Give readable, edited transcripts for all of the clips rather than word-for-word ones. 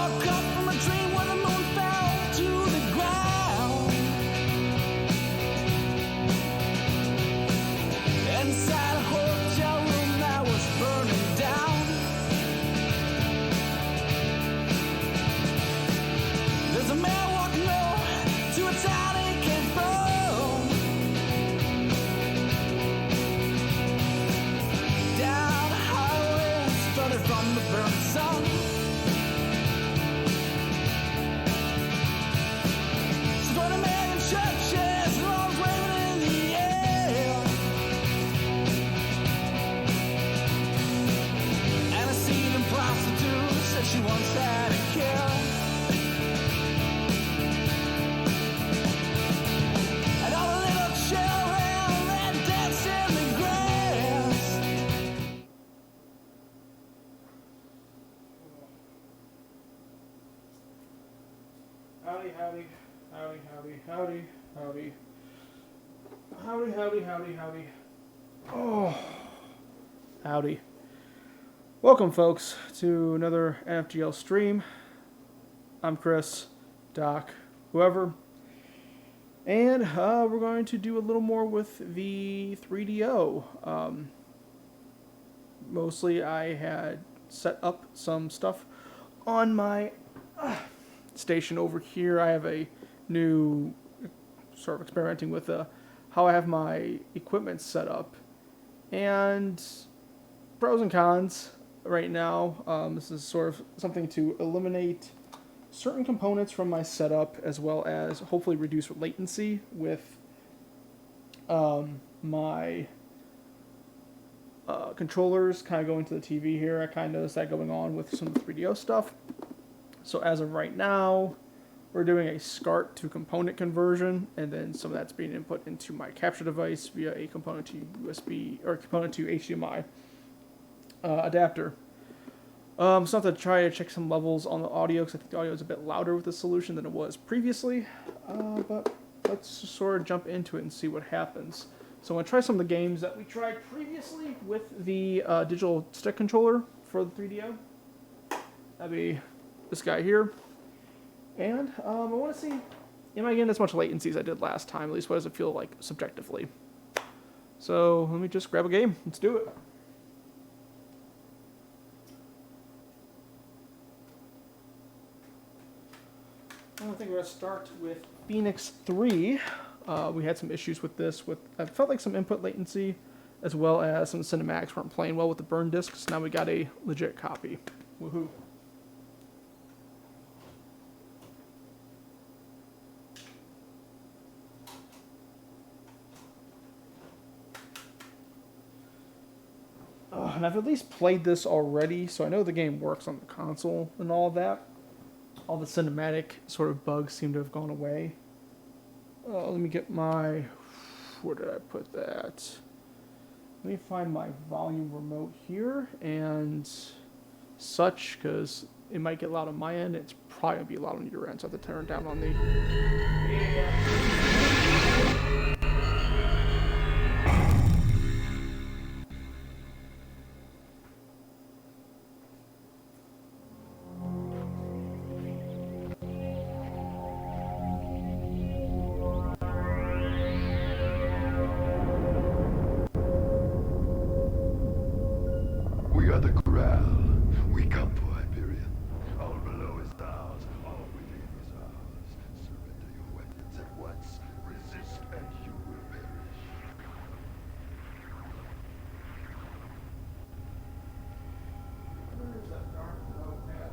woke up from a dream where the moon fell to the ground. Inside a hotel room that was burning down. There's a man walking over to a town he came from. Down the highway, started from the burning sun. So 20 million churches, and arms waving in the air. And a seething prostitute said she once had a kill. And all the little children that dance in the grass. Howdy, howdy, howdy, howdy, howdy, howdy. Howdy, howdy, howdy, howdy. Oh, howdy. Welcome, folks, to another NFGL stream. I'm Chris, Doc, whoever. And we're going to do a little more with the 3DO. Mostly I had set up some stuff on my station over here. I have a new sort of experimenting with how I have my equipment set up, and pros and cons right now. This is sort of something to eliminate certain components from my setup, as well as hopefully reduce latency with my controllers kind of going to the TV here. I kind of noticed that going on with some of the 3DO stuff. So as of right now, we're doing a SCART to component conversion, and then some of that's being input into my capture device via a component to USB or component to HDMI adapter. So I have to try to check some levels on the audio, because I think the audio is a bit louder with this solution than it was previously. But let's just sort of jump into it and see what happens. So I'm going to try some of the games that we tried previously with the digital stick controller for the 3DO. That'd be this guy here. And I want to see, am I getting as much latency as I did last time? At least what does it feel like subjectively? So let me just grab a game. Let's do it. I think we're going to start with Phoenix 3. We had some issues with this. I felt like some input latency, as well as some cinematics weren't playing well with the burn discs. Now we got a legit copy. Woohoo. And I've at least played this already, so I know the game works on the console and all of that. All the cinematic sort of bugs seem to have gone away. Let me get my... Where did I put that? Let me find my volume remote here and such, because it might get loud on my end. It's probably going to be loud on your end, so I have to turn it down on the... We are the corral. We come for Hyperion. All below is ours. All within is ours. Surrender your weapons at once. Resist and you will perish. Where's that darn notepad?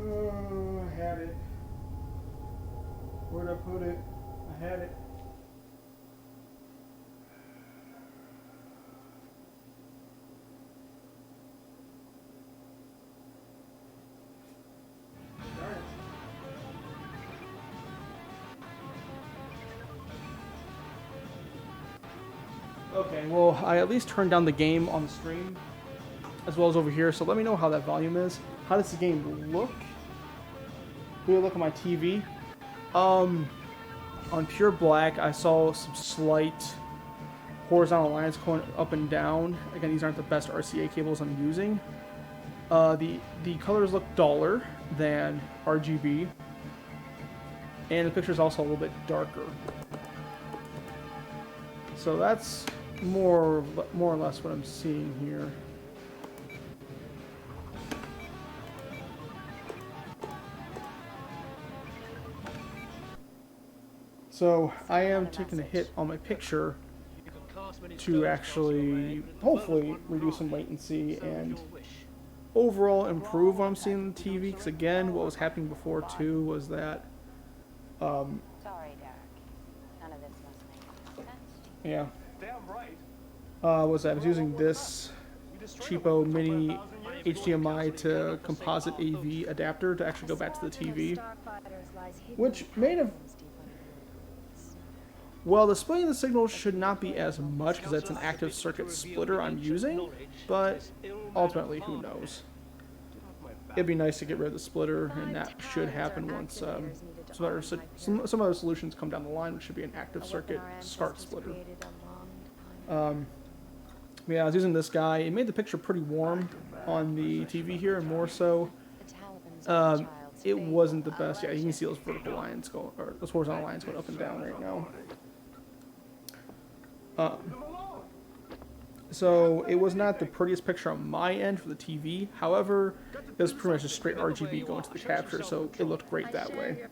Oh, I had it. Where'd I put it? I had it. Okay, well, I at least turned down the game on the stream, as well as over here, so let me know how that volume is. How does the game look? Will it look on my TV? On pure black, I saw some slight horizontal lines going up and down. Again, these aren't the best RCA cables I'm using. The colors look duller than RGB, and the picture is also a little bit darker. So that's more or less what I'm seeing here. So I am taking a hit on my picture to actually, hopefully, reduce some latency and overall improve what I'm seeing on the TV. Because again, what was happening before too was that, Sorry, Derek. None of this must make sense. yeah, Damn right. was that I was using this cheapo mini HDMI to composite AV adapter to actually go back to the TV, which made a well, the splitting of the signal should not be as much because that's an active circuit splitter I'm using, but ultimately, who knows? It'd be nice to get rid of the splitter, and that should happen once some other solutions come down the line, which should be an active circuit SCART splitter. Yeah, I was using this guy. It made the picture pretty warm on the TV here, and more so. It wasn't the best. Yeah, you can see those vertical lines go, or those horizontal lines going up and down right now. So it was not the prettiest picture on my end for the TV. However, it was pretty much just straight RGB going to the capture, so it looked great that way.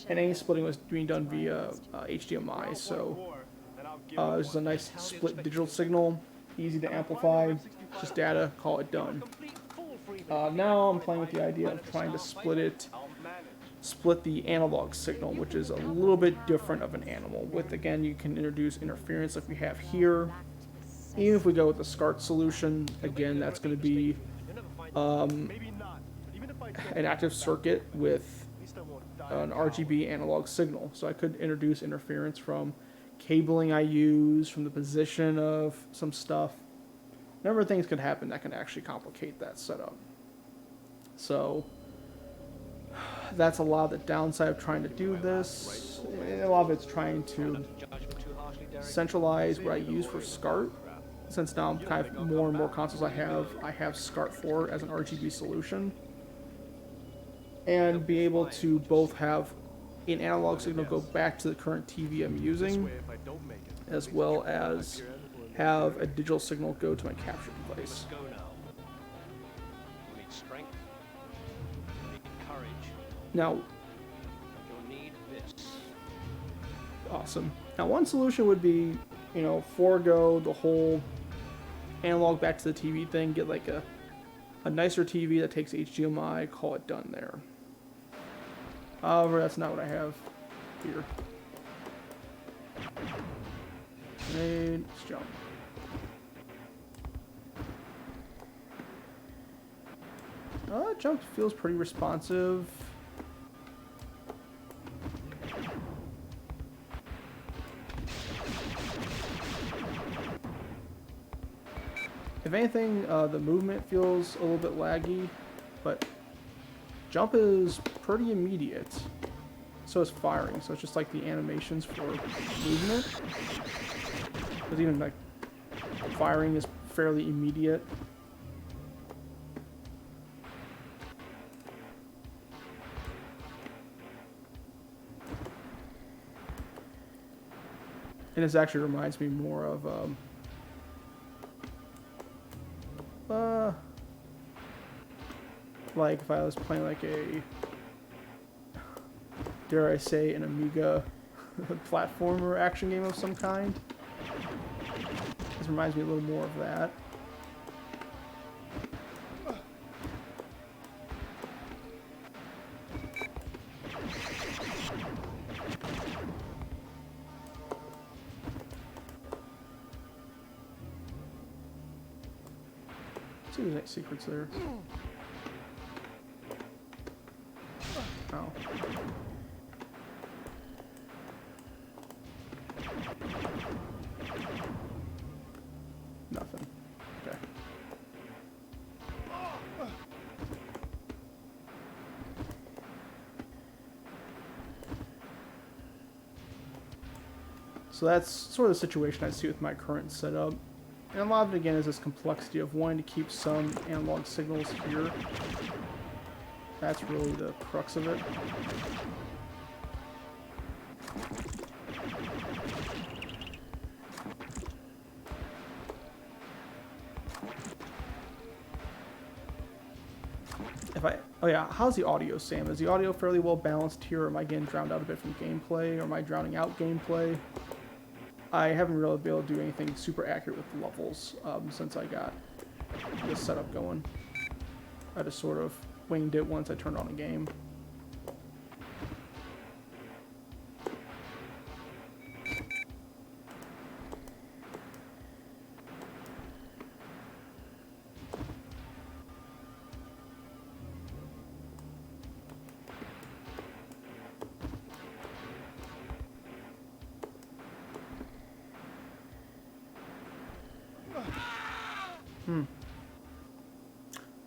And any splitting was being done via HDMI, so it was just a nice split digital signal, easy to amplify, just data, call it done. Now I'm playing with the idea of trying to split the analog signal, which is a little bit different of an animal. With, again, you can introduce interference like we have here. Even if we go with the SCART solution, again, that's going to be an active circuit with an RGB analog signal. So I could introduce interference from cabling I use, from the position of some stuff. A number of things could happen that can actually complicate that setup. So that's a lot of the downside of trying to do this. A lot of it's trying to centralize what I use for SCART. Since now I'm kind of more and more consoles I have SCART for as an RGB solution. And be able to both have an analog signal go back to the current TV I'm using, as well as have a digital signal go to my capture device. Now, awesome. Now, one solution would be, forego the whole analog back to the TV thing, get like a nicer TV that takes HDMI, call it done there. However, that's not what I have here. And let's jump. Jump feels pretty responsive. If anything, the movement feels a little bit laggy, but jump is pretty immediate. So is firing, so it's just like the animations for movement. Because even like firing is fairly immediate. And this actually reminds me more of like if I was playing like a, dare I say, an Amiga platformer action game of some kind. This reminds me a little more of that. See if there's any secrets there. Oh. Nothing. Okay. So that's sort of the situation I see with my current setup. And a lot of it, again, is this complexity of wanting to keep some analog signals here. That's really the crux of it. Oh yeah, how's the audio, Sam? Is the audio fairly well balanced here, or am I getting drowned out a bit from gameplay, or am I drowning out gameplay? I haven't really been able to do anything super accurate with the levels since I got this setup going. I just sort of winged it once I turned on a game.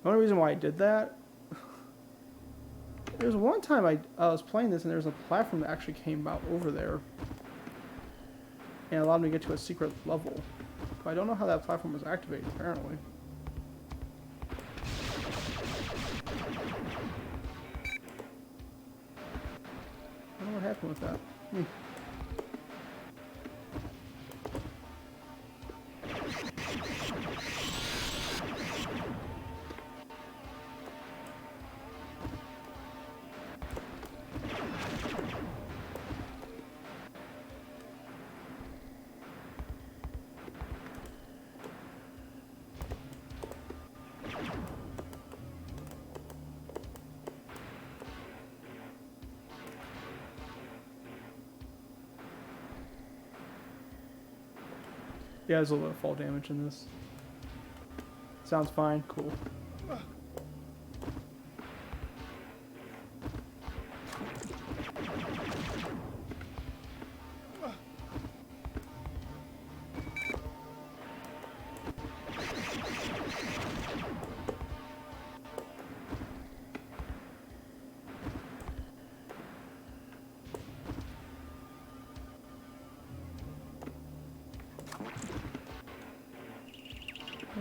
The only reason why I did that, there was one time I was playing this and there was a platform that actually came out over there and allowed me to get to a secret level. But I don't know how that platform was activated, apparently. I don't know what happened with that. Yeah, there's a little bit of fall damage in this. Sounds fine. Cool.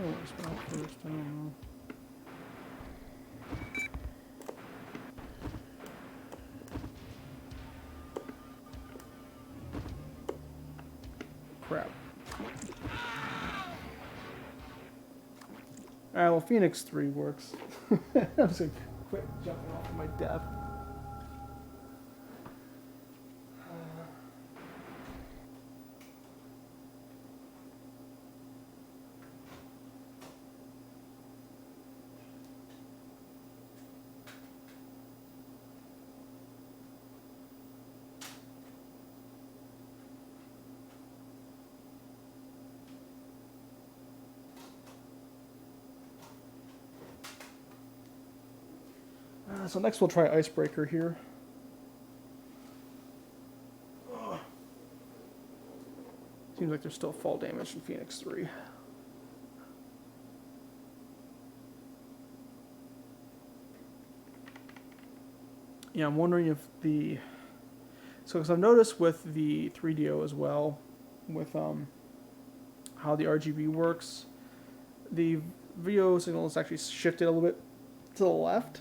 Oh, what's going on first? I don't know. Crap. Alright, well, Phoenix 3 works. I'm just gonna quit jumping off of my death. So next we'll try Icebreaker here. Seems like there's still fall damage in Phoenix 3. Yeah, I'm wondering if the... So, because I've noticed with the 3DO as well, with how the RGB works, the video signal is actually shifted a little bit to the left.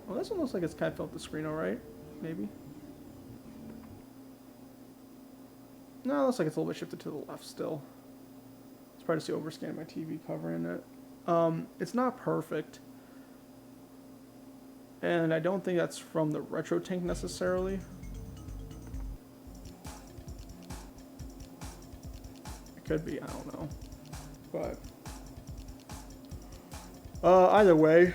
Well, this one looks like it's kind of filled the screen alright, maybe. No, it looks like it's a little bit shifted to the left still. It's probably just the overscan of my TV covering it. It's not perfect. And I don't think that's from the retro tank necessarily. It could be, I don't know. But either way,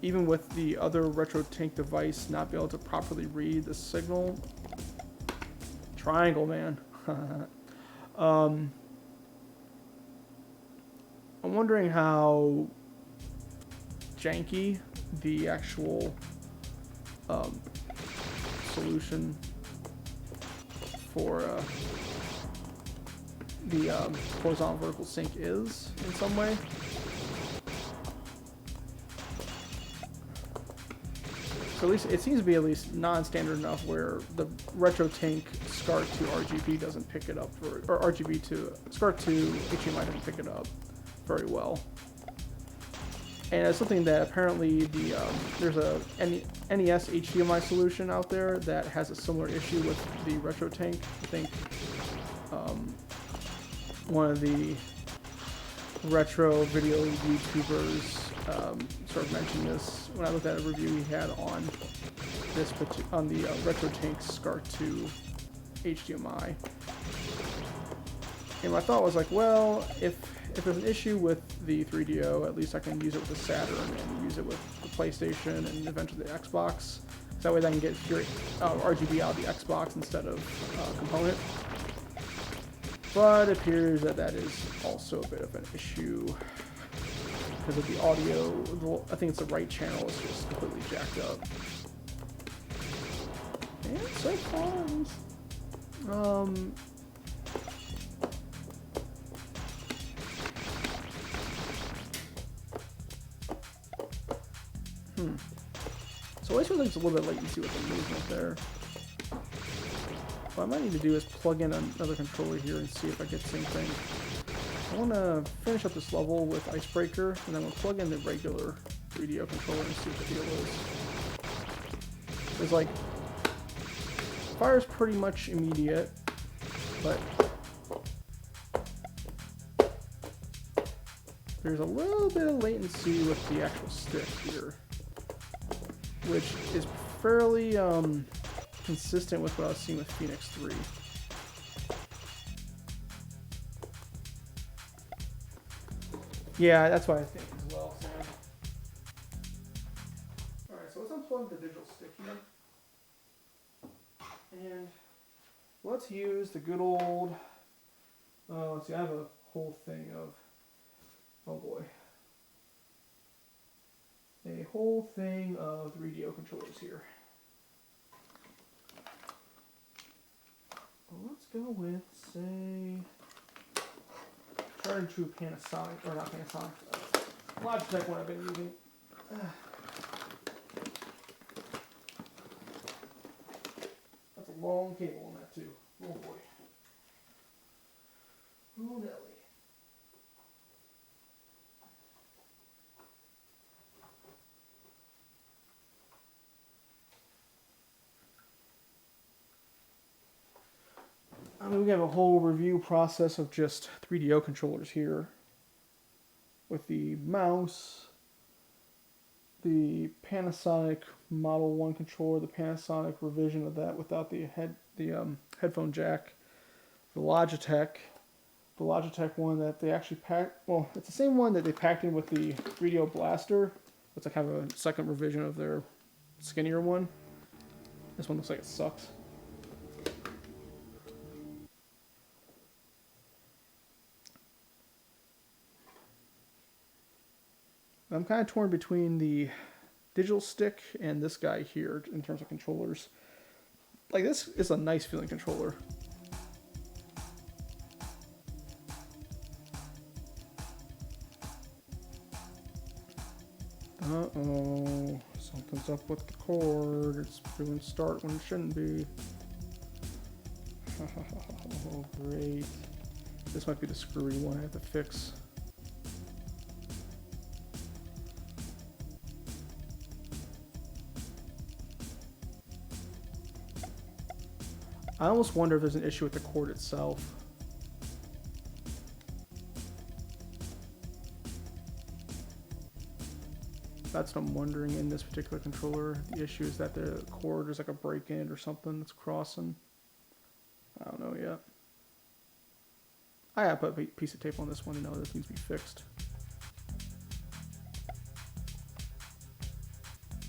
even with the other retro tank device not be able to properly read the signal, triangle, man. I'm wondering how janky the actual solution for the horizontal vertical sync is in some way. So at least it seems to be at least non-standard enough where the RetroTink SCART to RGB doesn't pick it up, or RGB to SCART to HDMI doesn't pick it up very well. And it's something that apparently there's a NES HDMI solution out there that has a similar issue with the RetroTink. I think one of the retro video YouTubers sort of mentioned this when I looked at a review he had on the RetroTink SCART to HDMI. And my thought was like, well, if there's an issue with the 3DO, at least I can use it with the Saturn and use it with the PlayStation and eventually the Xbox. That way I can get RGB out of the Xbox instead of component. But it appears that that is also a bit of an issue because of the audio. I think it's the right channel is just completely jacked up. And so far, So I always feel like there's a little bit of latency with the movement there. What I might need to do is plug in another controller here and see if I get the same thing. I want to finish up this level with Icebreaker, and then we'll plug in the regular 3DO controller and see what the deal is. It's like, fire's pretty much immediate, but there's a little bit of latency with the actual stick here, which is fairly consistent with what I was seeing with Phoenix 3. Yeah, that's what I think as well, Sam. Alright, so let's unplug the digital stick here. And let's use the good old... let's see, I have a whole thing of... Oh boy. A whole thing of 3DO controllers here. Well, let's go with, say, tried and true Panasonic, or not Panasonic, Logitech one I've been using. That's a long cable on that too. Oh boy. Oh Nelly. I mean, we have a whole review process of just 3DO controllers here. With the mouse, the Panasonic Model 1 controller, the Panasonic revision of that without the headphone jack, the Logitech one that they actually packed, well, it's the same one that they packed in with the 3DO Blaster. It's like kind of a second revision of their skinnier one. This one looks like it sucks. I'm kind of torn between the digital stick and this guy here in terms of controllers. Like, this is a nice feeling controller. Uh-oh, something's up with the cord. It's doing start when it shouldn't be. Oh, great. This might be the screwy one I have to fix. I almost wonder if there's an issue with the cord itself. That's what I'm wondering in this particular controller. The issue is that the cord is like a break in it or something that's crossing. I don't know yet. I have to put a piece of tape on this one to know this needs to be fixed.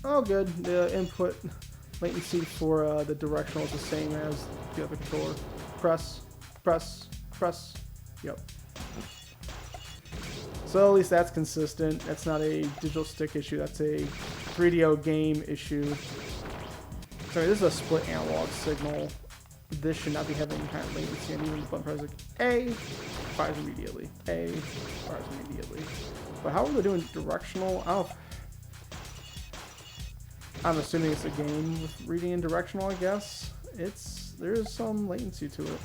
Oh good, the input latency for the directional is the same as the other controller. Press, press, press. Yep. So at least that's consistent. That's not a digital stick issue. That's a 3DO game issue. Sorry, this is a split analog signal. This should not be having any kind of latency. And even the button press like A, fires immediately. A, fires immediately. But how are they doing directional? I don't know. I'm assuming it's a game with reading and directional, I guess. There's some latency to it.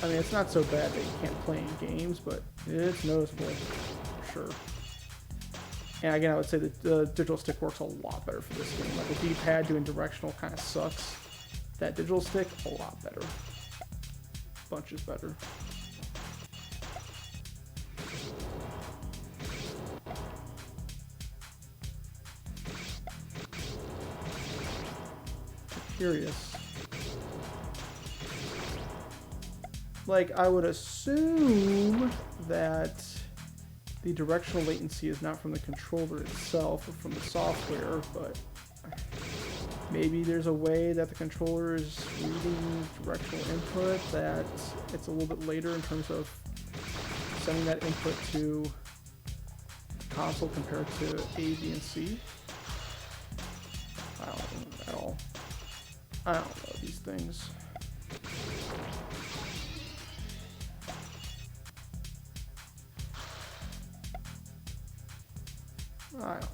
I mean, it's not so bad that you can't play in games, but it's noticeable, for sure. And again, I would say that the digital stick works a lot better for this game. Like the D-pad doing directional kind of sucks. That digital stick, a lot better. Bunches better. Curious. Like, I would assume that the directional latency is not from the controller itself or from the software, but maybe there's a way that the controller is reading directional input that it's a little bit later in terms of sending that input to the console compared to A, B, and C. I don't know at all. I don't know these things. I don't know.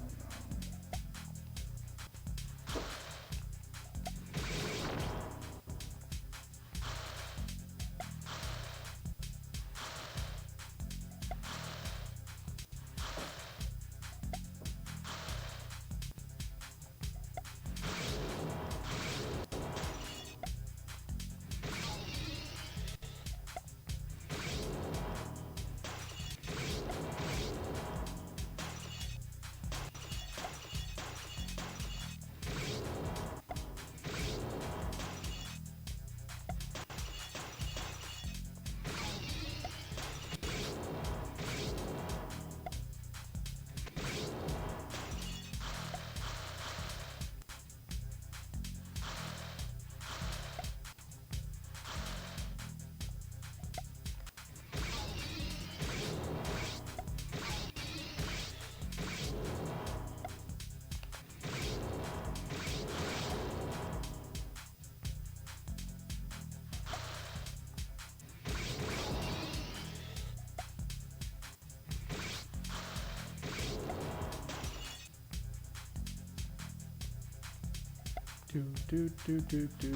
Do do do do do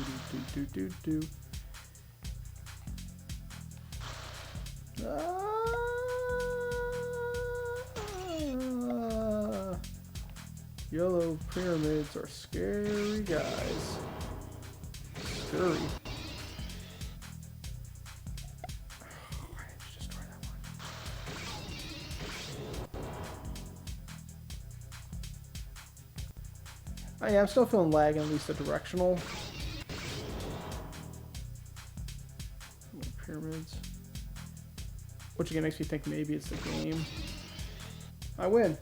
do do do. Yellow pyramids are scary guys. Scary. Why did you destroy that one? Oh yeah, I'm still feeling lag in at least the directional. Pyramids. Which again makes me think maybe it's the game. I win.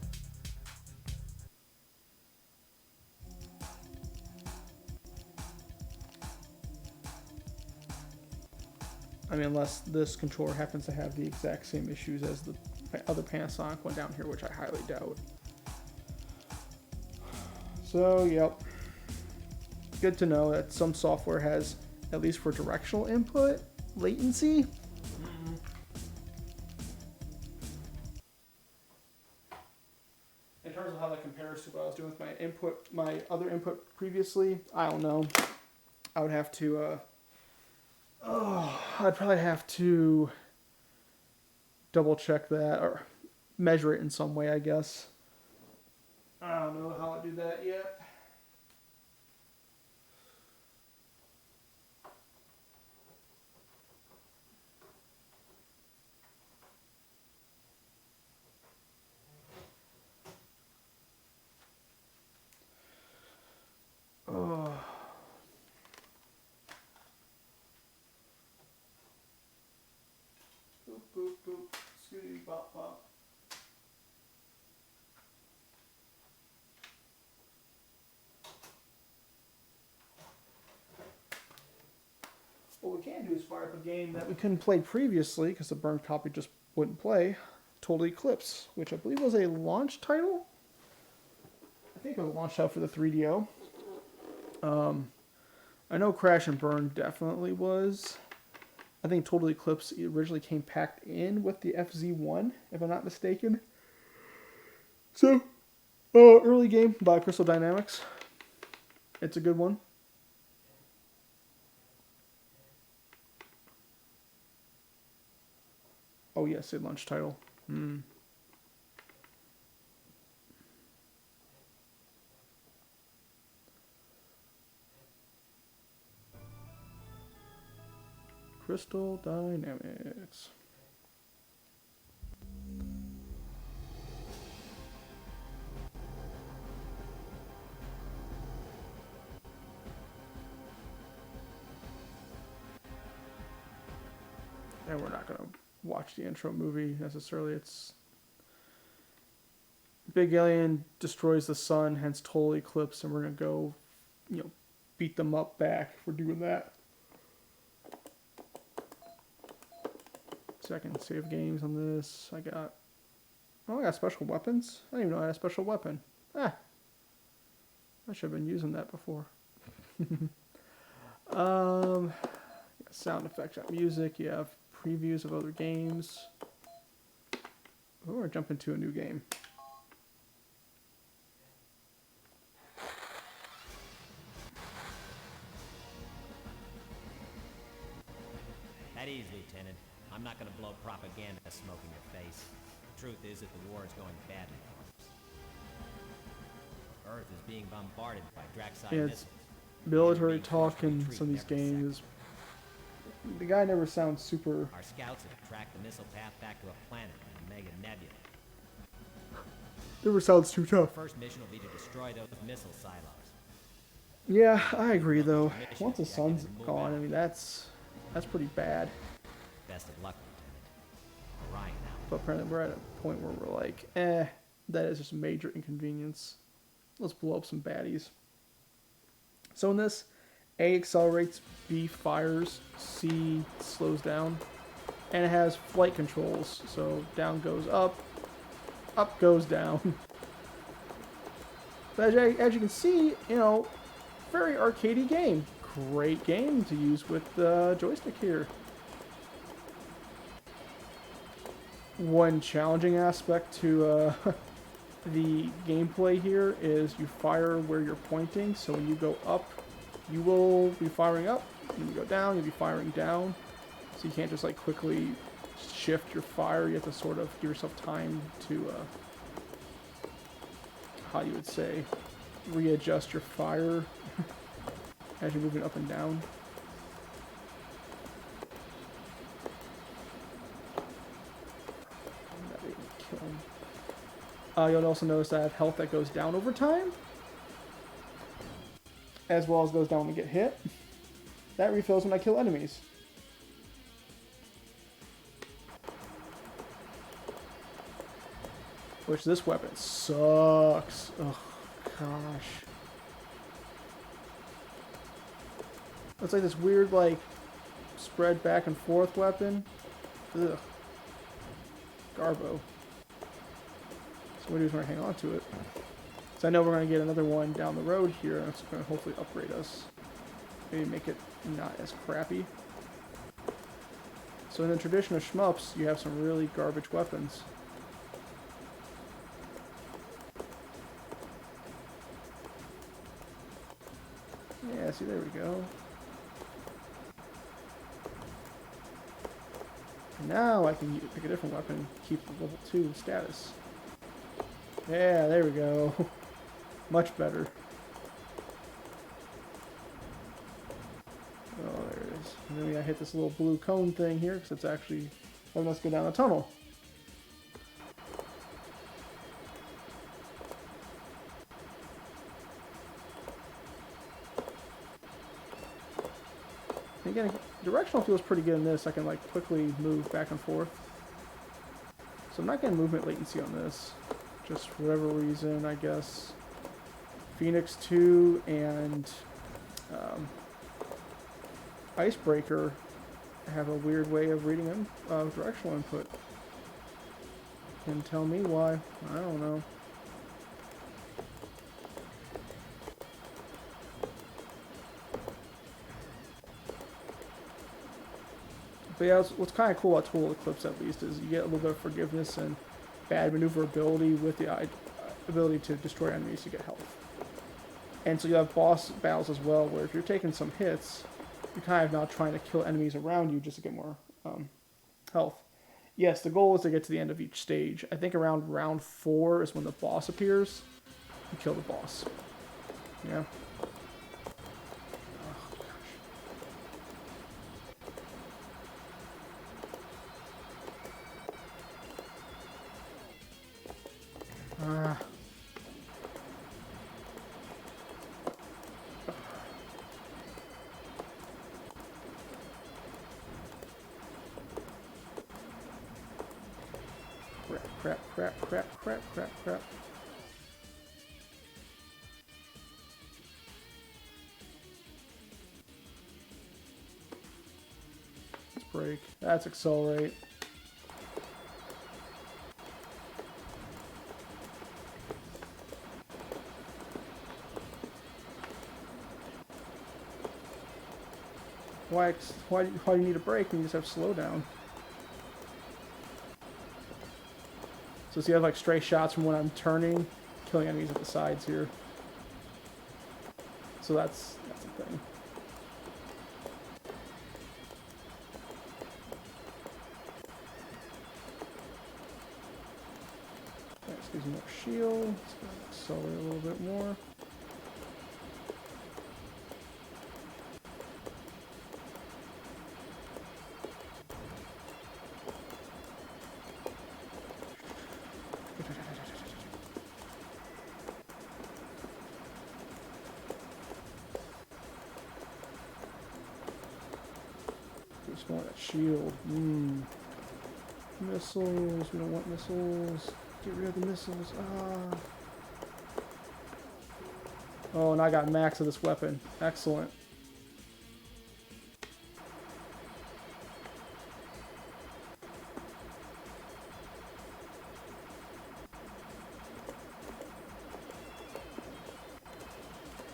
I mean, unless this controller happens to have the exact same issues as the other Panasonic one down here, which I highly doubt. So, yep. Good to know that some software has, at least for directional input, latency. In terms of how that compares to what I was doing with my other input previously, I don't know. I would have to, I'd probably have to double check that or measure it in some way, I guess. I don't know how to do that yet. Oh. Boop, boop, boop. Scooty, bop, bop. What we can do is fire up a game that we couldn't play previously because the burned copy just wouldn't play. Total Eclipse, which I believe was a launch title. I think it was a launch title for the 3DO. I know Crash and Burn definitely was. I think Total Eclipse originally came packed in with the FZ1, if I'm not mistaken. So, early game by Crystal Dynamics. It's a good one. Oh yes, a launch title. Crystal Dynamics. And we're not going to watch the intro movie necessarily. It's big alien destroys the sun, hence Total Eclipse, and we're going to go, beat them up back for doing that. So I can save games on this. I got special weapons. I didn't even know I had a special weapon. I should have been using that before. Sound effects, got music. You have previews of other games. Oh, we're jumping to a new game. At ease, Lieutenant. I'm not going to blow propaganda smoke in your face. The truth is that the war is going badly for us. Earth is being bombarded by Draxide missiles. Military talk in some of these games. The guy never sounds super. Our scouts have tracked the missile path back to a planet in the Mega Nebula. Never sounds too tough. The first mission will be to destroy those missile silos. Yeah, I agree though. Once the sun's gone, I mean that's pretty bad. Best of luck, Lieutenant. Orion out. But apparently we're at a point where we're like, that is just a major inconvenience. Let's blow up some baddies. So in this, A accelerates, B fires, C slows down, and it has flight controls. So down goes up goes down. But as you can see, very arcadey game. Great game to use with the joystick here. One challenging aspect to the gameplay here is you fire where you're pointing. So when you go up, you will be firing up. When you go down, you'll be firing down. So you can't just like quickly shift your fire. You have to sort of give yourself time to, how you would say, readjust your fire as you're moving up and down. That didn't kill him. You'll also notice that I have health that goes down over time, as well as goes down when you get hit. That refills when I kill enemies. Which this weapon sucks. Oh gosh. It's like this weird, like, spread back and forth weapon. Ugh. Garbo. So what do is we're gonna hang on to it. So I know we're gonna get another one down the road here, and it's gonna hopefully upgrade us. Maybe make it not as crappy. So in the tradition of shmups, you have some really garbage weapons. Yeah, see, there we go. And now I can pick a different weapon, keep the level 2 status. Yeah, there we go. Much better. Oh, there it is. And then we gotta hit this little blue cone thing here, because it's actually letting us go down the tunnel. Again, directional feels pretty good in this. I can like quickly move back and forth. So I'm not getting movement latency on this. Just for whatever reason, I guess. Phoenix 2 and Icebreaker have a weird way of reading directional input. Can tell me why. I don't know. But yeah, what's kind of cool about Total Eclipse at least is you get a little bit of forgiveness and bad maneuverability with the ability to destroy enemies to get health. And so you have boss battles as well, where if you're taking some hits, you're kind of now trying to kill enemies around you just to get more health. Yes, the goal is to get to the end of each stage. I think around round 4 is when the boss appears. You kill the boss. Yeah. Oh, gosh. Crap. Let's break. That's accelerate. Why do you need a break when you just have slowdown? So you have like stray shots from when I'm turning, killing enemies at the sides here. So that's the thing. This gives me more shield. Let's go accelerate a little bit more. Just want that shield. Missiles. We don't want missiles. Get rid of the missiles. Ah. Oh, and I got max of this weapon. Excellent.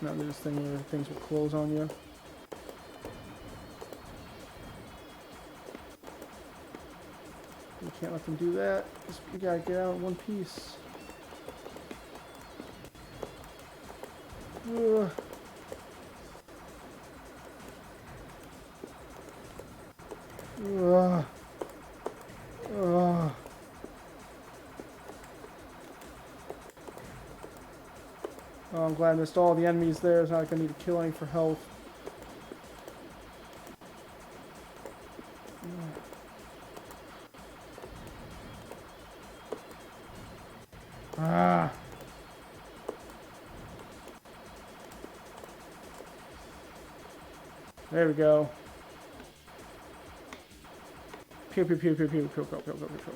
Now there's this thing where things will close on you. You can't let them do that. You gotta get out in one piece. Ugh. Ugh. Ugh. Oh, I'm glad I missed all the enemies there. It's not like I need to kill any for health. Ah. There we go. Pew pew pew pew pew pew pew pew pew pew pew.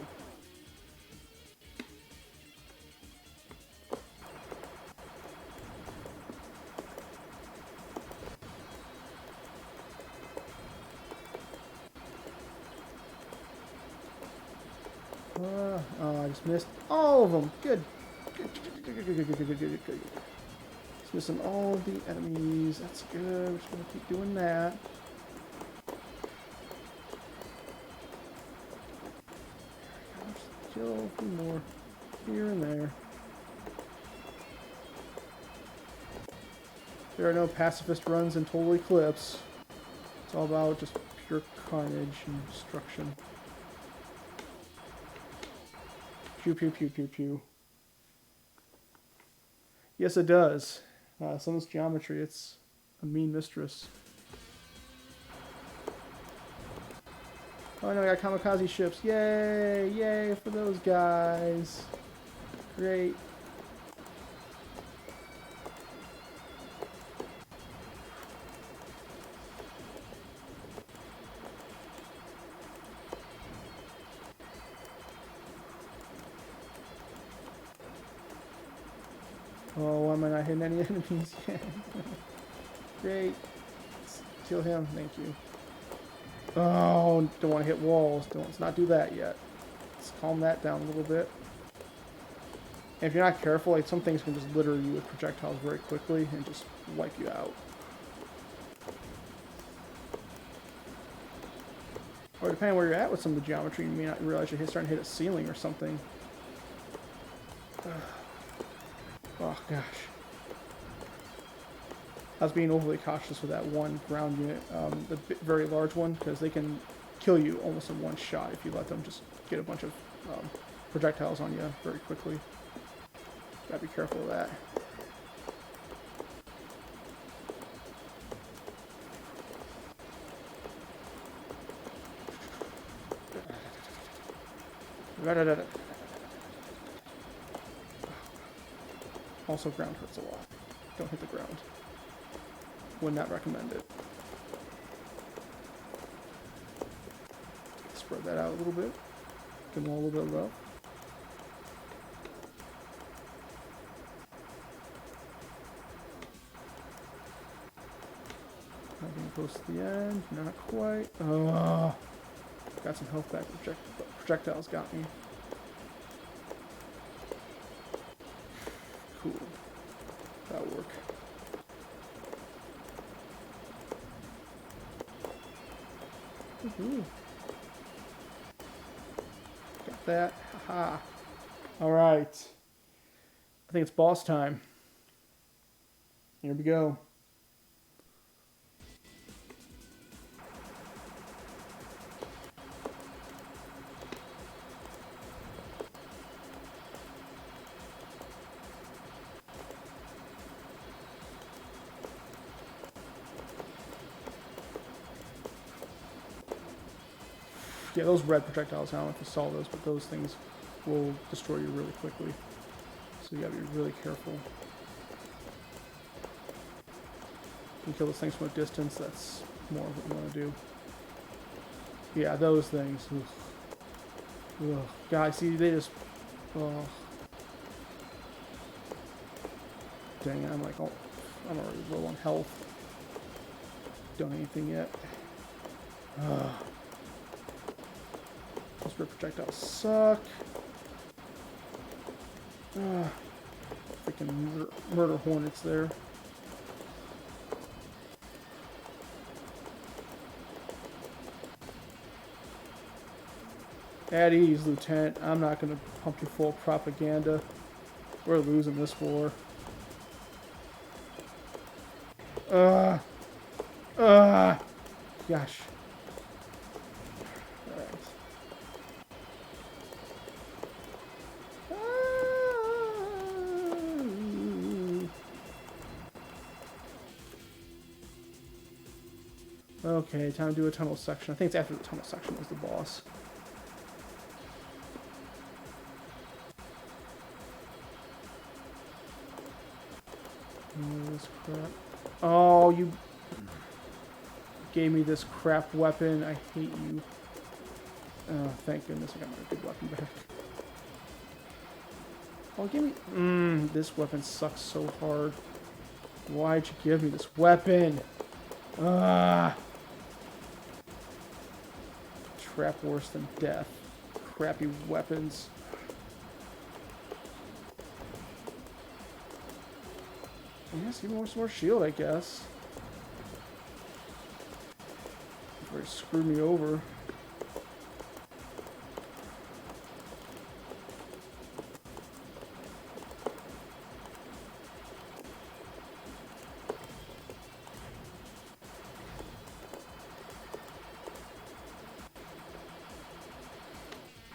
Oh, I just missed all of them. Good. Good. Just missing all of the enemies. That's good. We're just gonna keep doing that. Kill a few more here and there. There are no pacifist runs in Total Eclipse. It's all about just pure carnage and destruction. Pew pew pew pew pew. Yes, it does. Some of this geometry, it's a mean mistress. Oh no, I got kamikaze ships. Yay! Yay for those guys. Great. Oh, why am I not hitting any enemies yet? Great. Let's kill him. Thank you. Oh, don't want to hit walls. Let's not do that yet. Let's calm that down a little bit. And if you're not careful, like some things can just litter you with projectiles very quickly and just wipe you out. Or depending where you're at with some of the geometry, you may not realize you're starting to hit a ceiling or something. Oh gosh. I was being overly cautious with that one ground unit, the very large one, because they can kill you almost in one shot if you let them just get a bunch of projectiles on you very quickly. Gotta be careful of that. Also, ground hurts a lot. Don't hit the ground. Would not recommend it. Spread that out a little bit. Give them all a little bit of love. Not getting close to the end. Not quite. Oh, got some health back. Projectiles got me. Cool. That'll work. Woohoo. Got that. Haha. Alright. I think it's boss time. Here we go. Yeah, those red projectiles, I don't know if you saw those, but those things will destroy you really quickly. So you gotta be really careful. You can kill those things from a distance, that's more of what you want to do. Yeah, those things. Ugh. Ugh. Guys, see, they just... Oh. Dang it, I'm like, oh, I'm already low on health. Done anything yet. Ugh. Those red projectiles suck. Freaking murder hornets there. At ease, Lieutenant. I'm not going to pump you full of propaganda. We're losing this war. Gosh. Okay, time to do a tunnel section. I think it's after the tunnel section is the boss. Oh, this crap. Oh, you gave me this crap weapon. I hate you. Oh, thank goodness I got my good weapon back. Oh, give me... this weapon sucks so hard. Why'd you give me this weapon? Trap worse than death. Crappy weapons. Yes, even more shield, I guess. Before he screwed me over.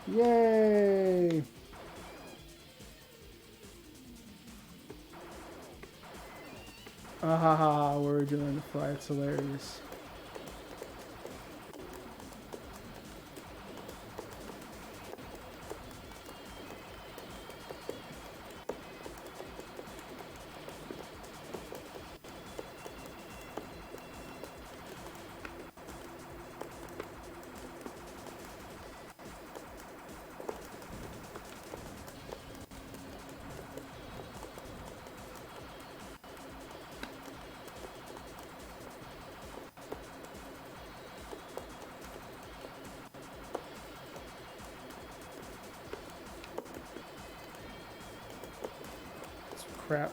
Yay! Ah, we're doing the fly. It's hilarious. Crap.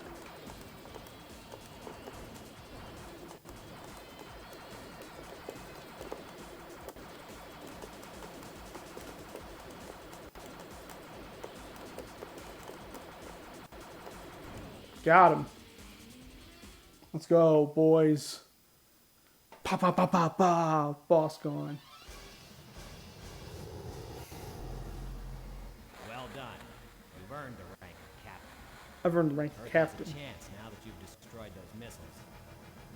Got him. Let's go, boys. Pa pa pa pa pa. Boss gone. Well done. You've earned the rank of captain. I've earned the rank of Earth captain. has a chance now that you've destroyed those missiles.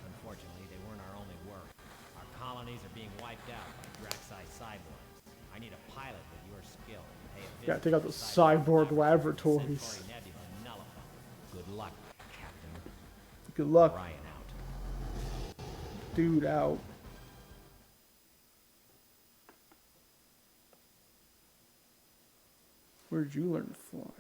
Unfortunately, they weren't our only work. Our colonies are being wiped out by Draxi cyborgs. I need a pilot with your skill to pay a visit Gotta take out to the cyborg cyborg laboratories. Centauri Nebula nullified. Good luck, Captain. Good luck. Ryan out. Dude out. Where'd you learn to fly?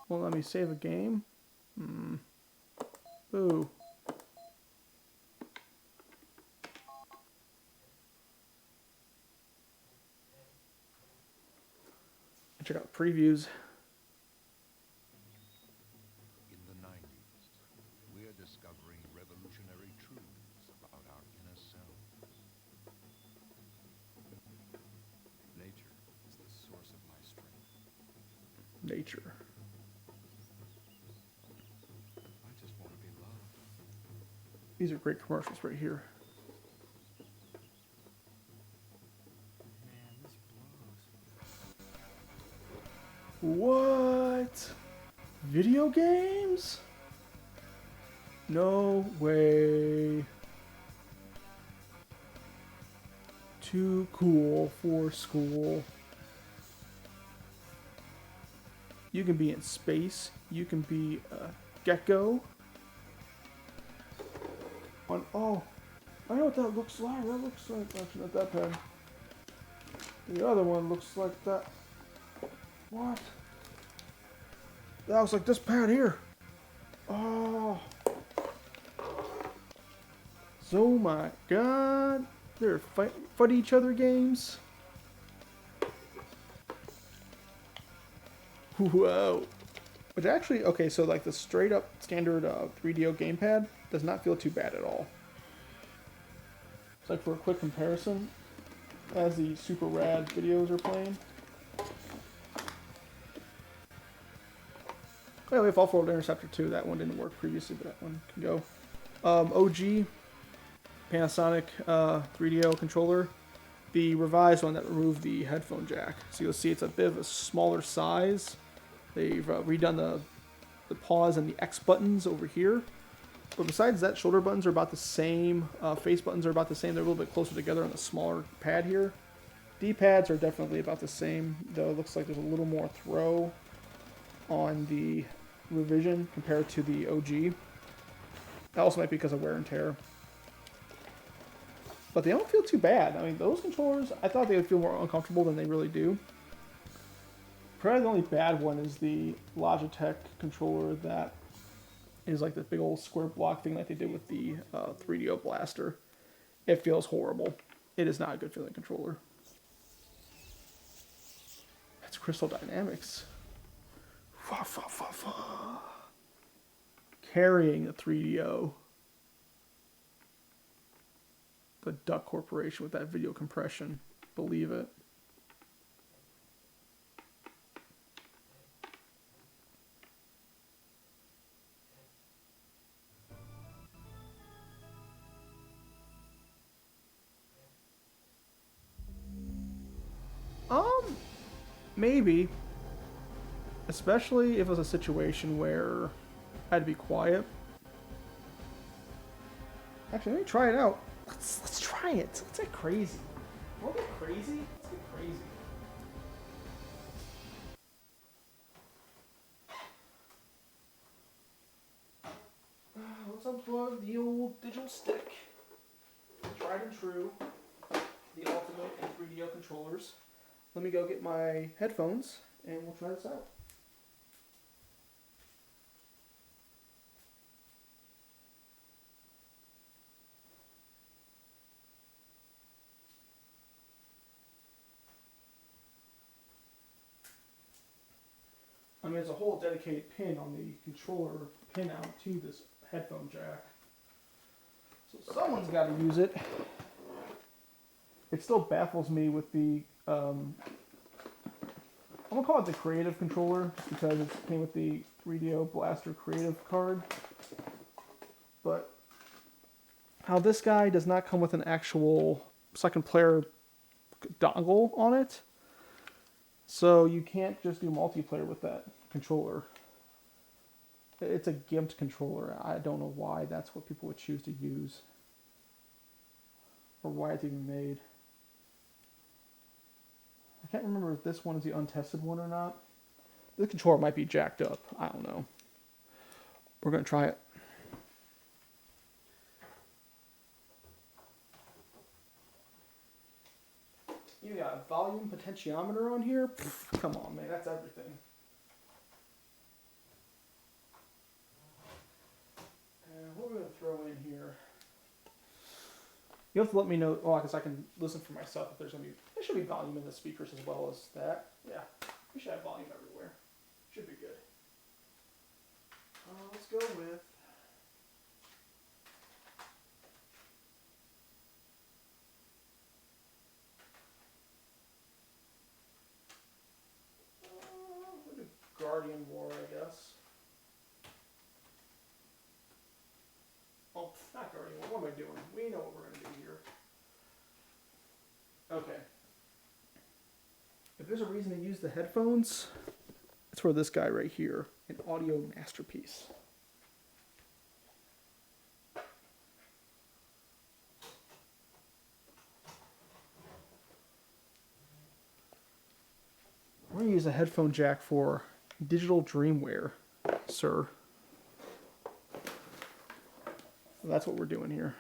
Won't let me save a game? Ooh. Check out previews. In the 90s, we're discovering revolutionary truths about our inner selves. Nature is the source of my strength. Nature. I just want to be loved. These are great commercials right here. Man, this blows. What? Video games? No way. Too cool for school. You can be in space. You can be a gecko. Oh, I know what that looks like. That looks like, actually not that pen. The other one looks like that. What? That looks like this pad here. Oh. So my god. They're fight each other games. Whoa. Which actually, okay, so like the straight up standard 3DO gamepad does not feel too bad at all. It's like for a quick comparison, as the super rad videos are playing. Oh, we have Fall Forward Interceptor 2. That one didn't work previously, but that one can go. OG Panasonic 3DO controller. The revised one that removed the headphone jack. So you'll see it's a bit of a smaller size. They've redone the pause and the X buttons over here. But besides that, shoulder buttons are about the same. Face buttons are about the same. They're a little bit closer together on the smaller pad here. D-pads are definitely about the same, though it looks like there's a little more throw on the revision compared to the OG. That also might be because of wear and tear. But they don't feel too bad. I mean, those controllers, I thought they would feel more uncomfortable than they really do. Probably the only bad one is the Logitech controller that is like this big old square block thing like they did with the 3DO Blaster. It feels horrible. It is not a good feeling controller. That's Crystal Dynamics. Carrying the 3DO. The Duck Corporation with that video compression. Believe it. Maybe. Especially if it was a situation where I had to be quiet. Actually, let me try it out. Let's try it. Let's get crazy. Wanna get crazy? Let's get crazy. Let's unplug the old digital stick. Tried and true. The Ultimate and 3DO controllers. Let me go get my headphones and we'll try this out. mean, there's a whole dedicated pin on the controller pin out to this headphone jack. So someone's got to use it. It still baffles me with the, I'm going to call it the creative controller, just because it came with the 3DO Blaster creative card. But how this guy does not come with an actual second player dongle on it. So you can't just do multiplayer with that controller. It's a gimped controller. I don't know why that's what people would choose to use. Or why it's even made. I can't remember if this one is the untested one or not. This controller might be jacked up. I don't know. We're going to try it. You got a volume potentiometer on here? Pfft, come on, man. That's everything. And what are we going to throw in here? You have to let me know, because I can listen for myself if there's going to be, there should be volume in the speakers as well as that. Yeah, we should have volume everywhere. Should be good. Let's go with, we'll do Guardian War, I guess. Oh, not Guardian War, what am I doing? We know what we're going to do here. Okay. If there's a reason to use the headphones, it's for this guy right here, an audio masterpiece. We're going to use a headphone jack for digital Dreamwear, sir. So that's what we're doing here.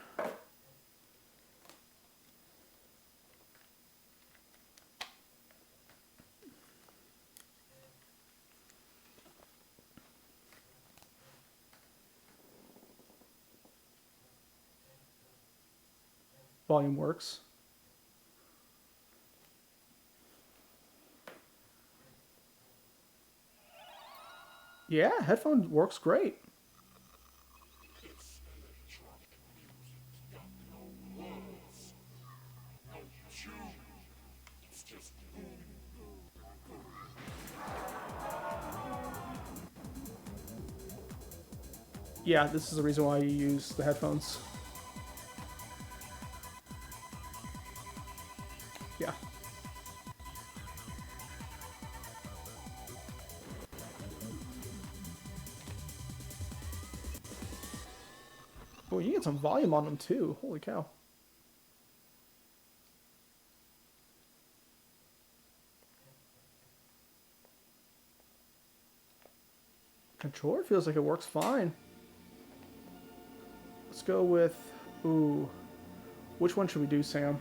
Volume works. Yeah, headphone works great. Yeah, this is the reason why you use the headphones. Yeah. Oh, you get some volume on them too. Holy cow. Controller feels like it works fine. Let's go with, ooh, which one should we do, Sam?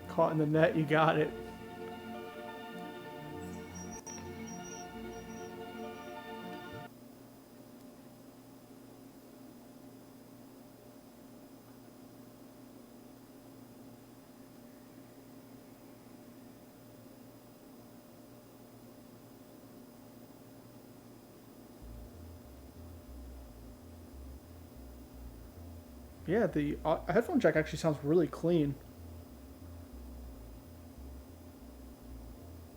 Caught in the net, you got it. Yeah, the headphone jack actually sounds really clean.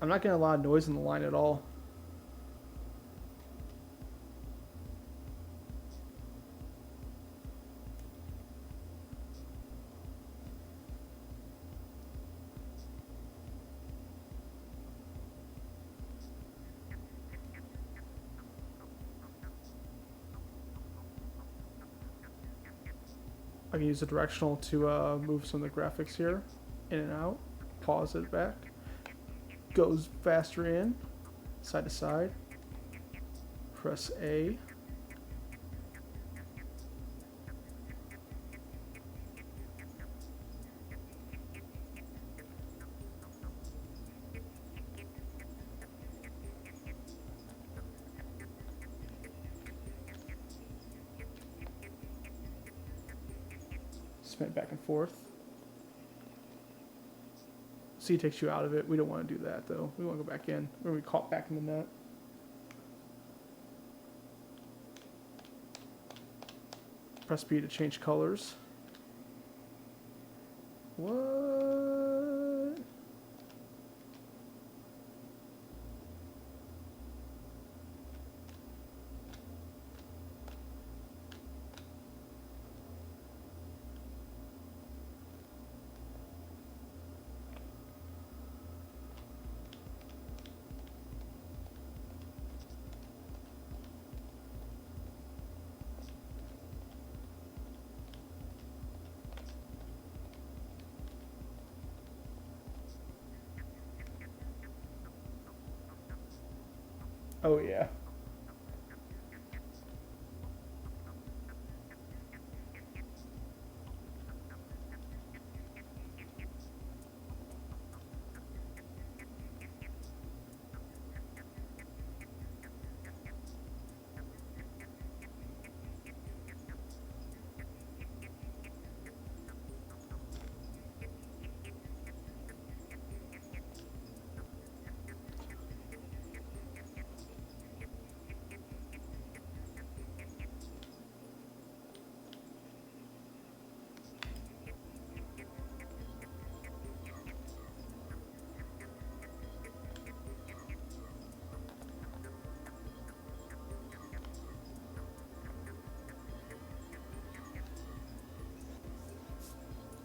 I'm not getting a lot of noise in the line at all. I can use the directional to move some of the graphics here, in and out, pause it back, goes faster in, side to side, press A, spin it back and forth. C takes you out of it. We don't want to do that though. We want to go back in. We're going to be caught back in the net. Press B to change colors. What? Oh yeah.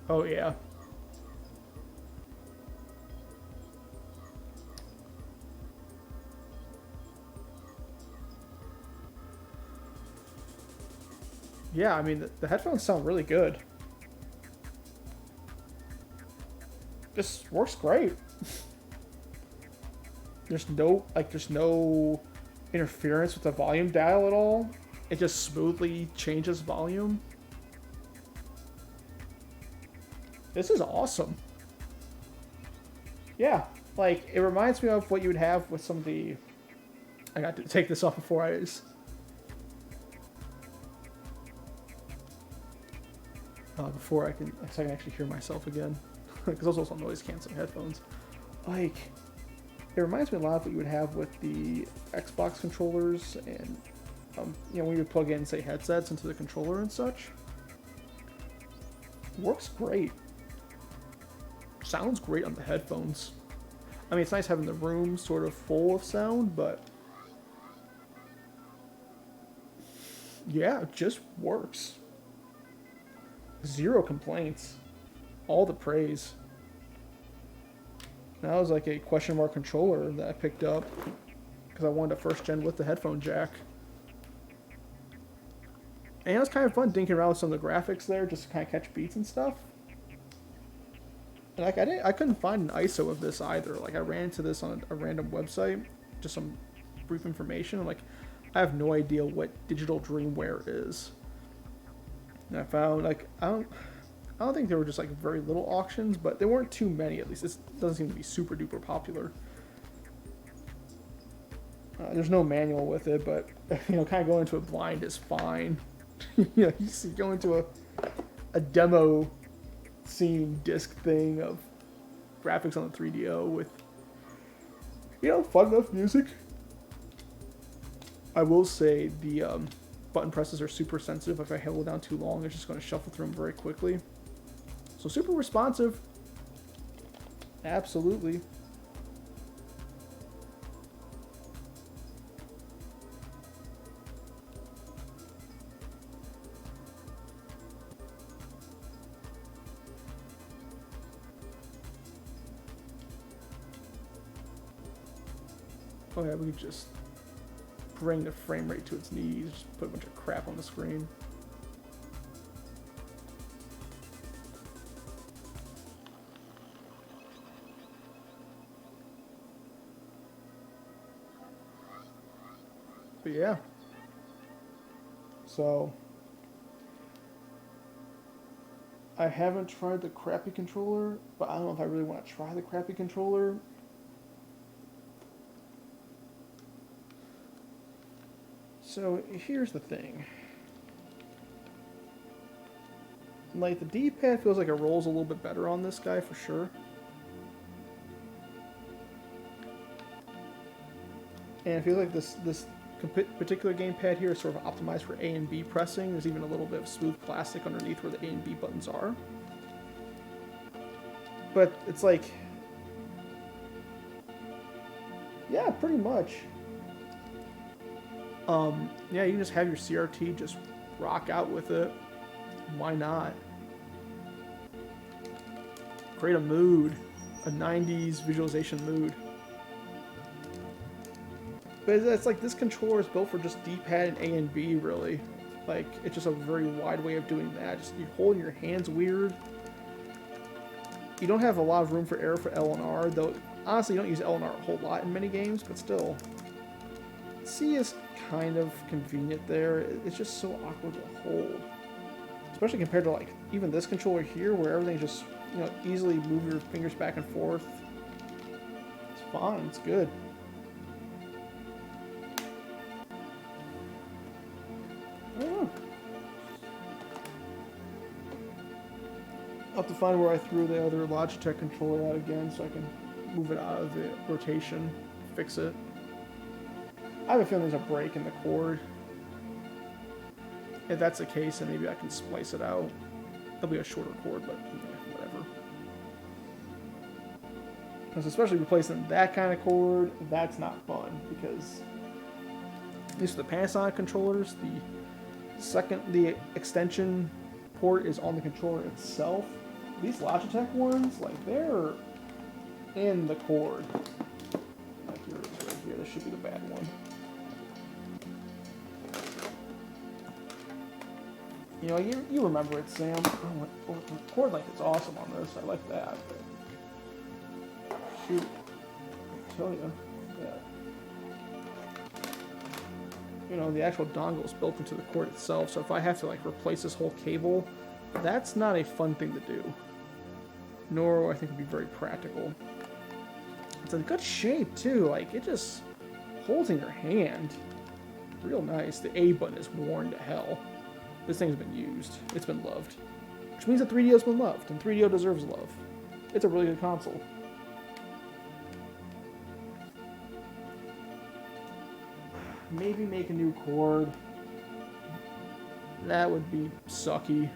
Oh yeah. Yeah, I mean, the headphones sound really good. This works great. There's no interference with the volume dial at all. It just smoothly changes volume. This is awesome. Yeah, like, it reminds me of what you would have with some of the... I got to take this off before I... before I can actually hear myself again. Because those are also noise canceling headphones. Like, it reminds me a lot of what you would have with the Xbox controllers and, you know, when you would plug in, say, headsets into the controller and such. Works great. Sounds great on the headphones. I mean, it's nice having the room sort of full of sound, but yeah, it just works. Zero complaints. All the praise. That was like a question mark controller that I picked up because I wanted a first gen with the headphone jack. And it was kind of fun dinking around with some of the graphics there just to kind of catch beats and stuff. And like I couldn't find an ISO of this either. Like I ran into this on a random website, just some brief information. Like I have no idea what digital dreamware is. And I found like I don't think there were just like very little auctions, but there weren't too many at least. This doesn't seem to be super duper popular. There's no manual with it, but you know, kind of going into it blind is fine. You know, you see go into a demo scene disc thing of graphics on the 3DO with, you know, fun enough music. I will say the button presses are super sensitive. If I hold down too long, it's just going to shuffle through them very quickly. So super responsive. Absolutely. Oh yeah, we could just bring the frame rate to its knees, just put a bunch of crap on the screen. But yeah. So I haven't tried the crappy controller, but I don't know if I really want to try the crappy controller. So here's the thing. Like, the D-pad feels like it rolls a little bit better on this guy for sure. And it feels like this particular gamepad here is sort of optimized for A and B pressing. There's even a little bit of smooth plastic underneath where the A and B buttons are. But it's like, yeah, pretty much. Yeah, you can just have your CRT just rock out with it. Why not? Create a mood, a 90s visualization mood. But it's like this controller is built for just D-pad and A and B, really. Like, it's just a very wide way of doing that. Just you're holding your hands weird. You don't have a lot of room for error for L and R, though honestly you don't use L and R a whole lot in many games, but still. C is kind of convenient there. It's just so awkward to hold. Especially compared to, like, even this controller here, where everything just, you know, easily move your fingers back and forth. It's fine, it's good. I don't know. I'll have to find where I threw the other Logitech controller out again so I can move it out of the rotation, fix it. I have a feeling there's a break in the cord. If that's the case, then maybe I can splice it out. It'll be a shorter cord, but whatever. Because especially replacing that kind of cord, that's not fun. Because at least with the Panasonic controllers, the extension port is on the controller itself. These Logitech ones, like, they're in the cord. Like, here it is right here. This should be the bad one. You know, you remember it, Sam. Oh, the cord length is awesome on this. I like that. But shoot. I'll tell you. Yeah. You know, the actual dongle is built into the cord itself, so if I have to, like, replace this whole cable, that's not a fun thing to do. Nor I think would be very practical. It's in good shape, too. Like, it just holds in your hand. Real nice. The A button is worn to hell. This thing's been used. It's been loved. Which means that 3DO's been loved, and 3DO deserves love. It's a really good console. Maybe make a new cord. That would be sucky.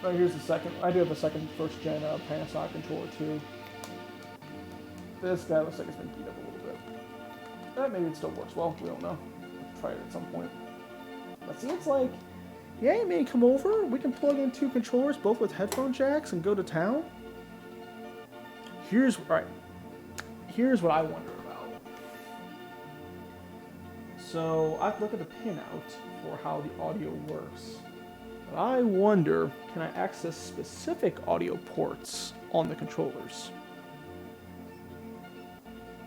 Right, here's the second. I do have a second first gen Panasonic controller too. This guy looks like it's been beat up a little bit. Maybe it still works well. We don't know. We'll try it at some point. But see, it's like, yeah, you may come over. We can plug in two controllers, both with headphone jacks, and go to town. Here's what I wonder about. So I've looked at the pinout for how the audio works. But I wonder, can I access specific audio ports on the controllers?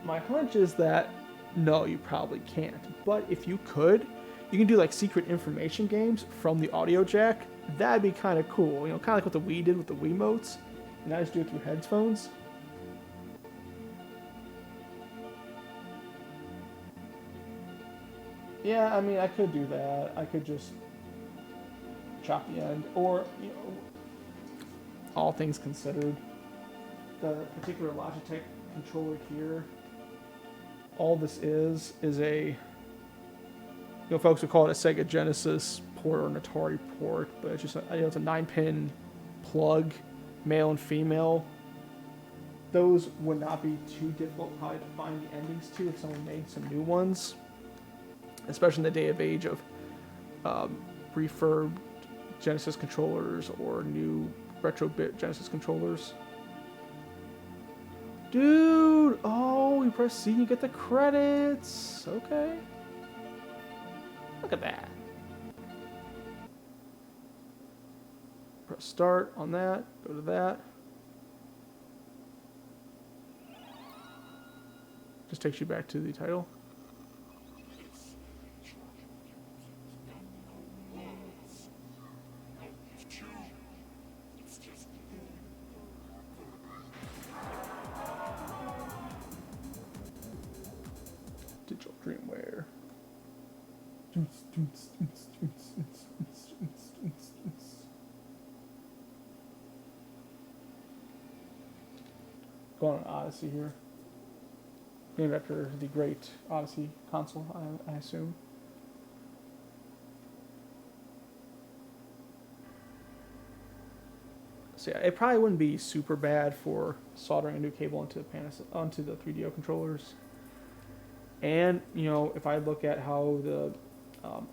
My hunch is that no, you probably can't. But if you could, you can do like secret information games from the audio jack. That'd be kind of cool. You know, kind of like what the Wii did with the Wiimotes. And I just do it through headphones. Yeah, I mean, I could do that. I could just chop the end. Or, you know, all things considered, the particular Logitech controller here, all this is a, you know, folks would call it a Sega Genesis port or an Atari port, but it's just it's a 9-pin plug, male and female. Those would not be too difficult probably to find the endings to if someone made some new ones, especially in the day of age of refurbed Genesis controllers or new retro bit Genesis controllers. Dude! Oh, you press C and you get the credits! Okay. Look at that. Press start on that, go to that. Just takes you back to the title. Going on Odyssey here. Named after the great Odyssey console, I assume. So yeah, it probably wouldn't be super bad for soldering a new cable onto the 3DO controllers. And, you know, if I look at how the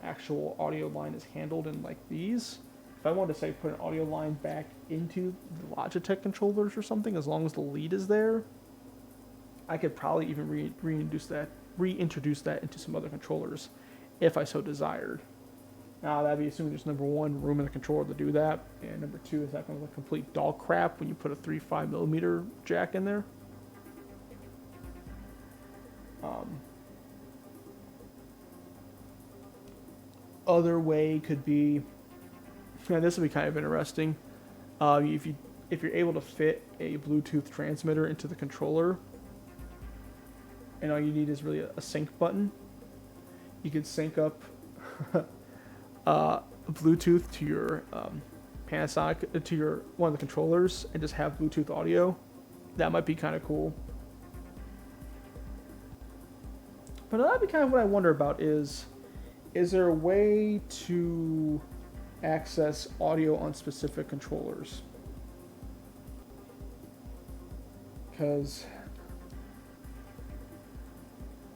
actual audio line is handled in like these, if I wanted to say put an audio line back into the Logitech controllers or something, as long as the lead is there, I could probably even reintroduce that into some other controllers if I so desired. Now, that'd be assuming there's number one, room in the controller to do that, and number two, is that going to look complete dog crap when you put a 3.5mm jack in there? Other way could be, yeah, this would be kind of interesting. If you're able to fit a Bluetooth transmitter into the controller, and all you need is really a sync button, you could sync up Bluetooth to your Panasonic, to your one of the controllers, and just have Bluetooth audio. That might be kind of cool. But that'd be kind of what I wonder about is there a way to access audio on specific controllers? Because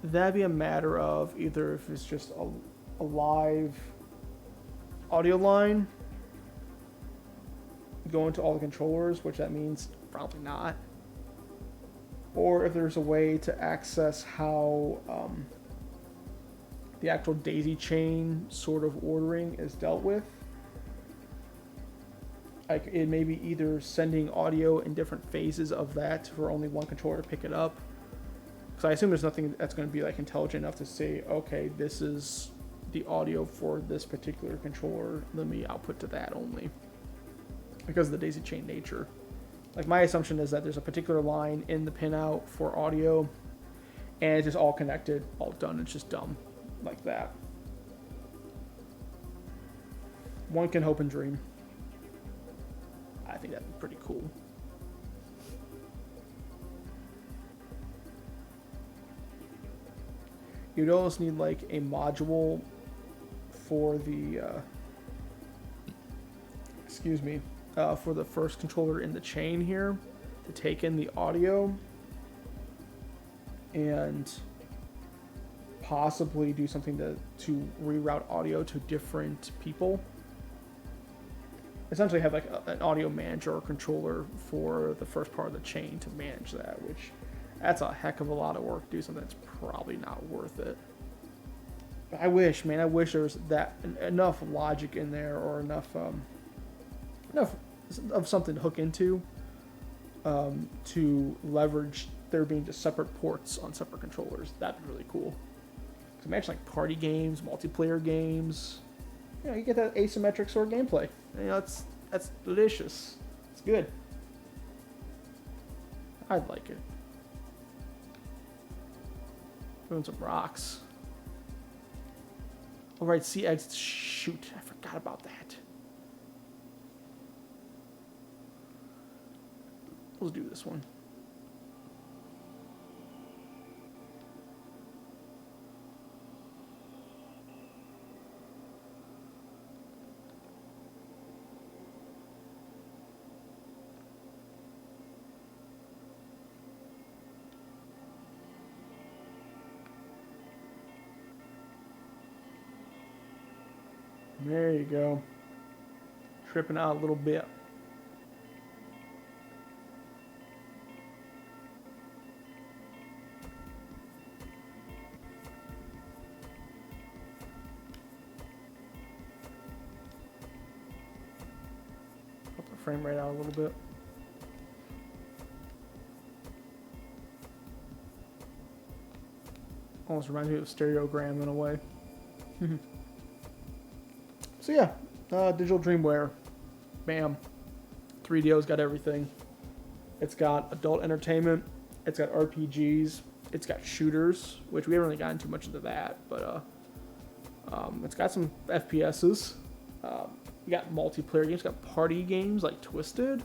that'd be a matter of either if it's just a live audio line going to all the controllers, which that means probably not, or if there's a way to access how the actual daisy chain sort of ordering is dealt with. Like, it may be either sending audio in different phases of that for only one controller to pick it up. Because I assume there's nothing that's going to be like intelligent enough to say, okay, this is the audio for this particular controller, let me output to that only. Because of the daisy chain nature. Like, my assumption is that there's a particular line in the pinout for audio, and it's just all connected, all done. It's just dumb like that. One can hope and dream. I think that'd be pretty cool. You'd almost need like a module for the for the first controller in the chain here to take in the audio and possibly do something to reroute audio to different people. Essentially have like an audio manager or controller for the first part of the chain to manage that, which that's a heck of a lot of work to do something that's probably not worth it. But I wish there was enough logic in there, or enough of something to hook into to leverage there being just separate ports on separate controllers. That'd be really cool. Because imagine like party games, multiplayer games. You know, you get that asymmetric sort of gameplay. You know, that's delicious. It's good. I'd like it. Doing some rocks. All right, see exits. Shoot, I forgot about that. Let's do this one. There you go. Tripping out a little bit. Up the frame rate out a little bit. Almost reminds me of Stereogram in a way. So yeah, Digital Dreamwear, bam, 3DO's got everything. It's got adult entertainment, it's got RPGs, it's got shooters, which we haven't really gotten too much into that, but It's got some FPSs. You got multiplayer games, got party games like Twisted,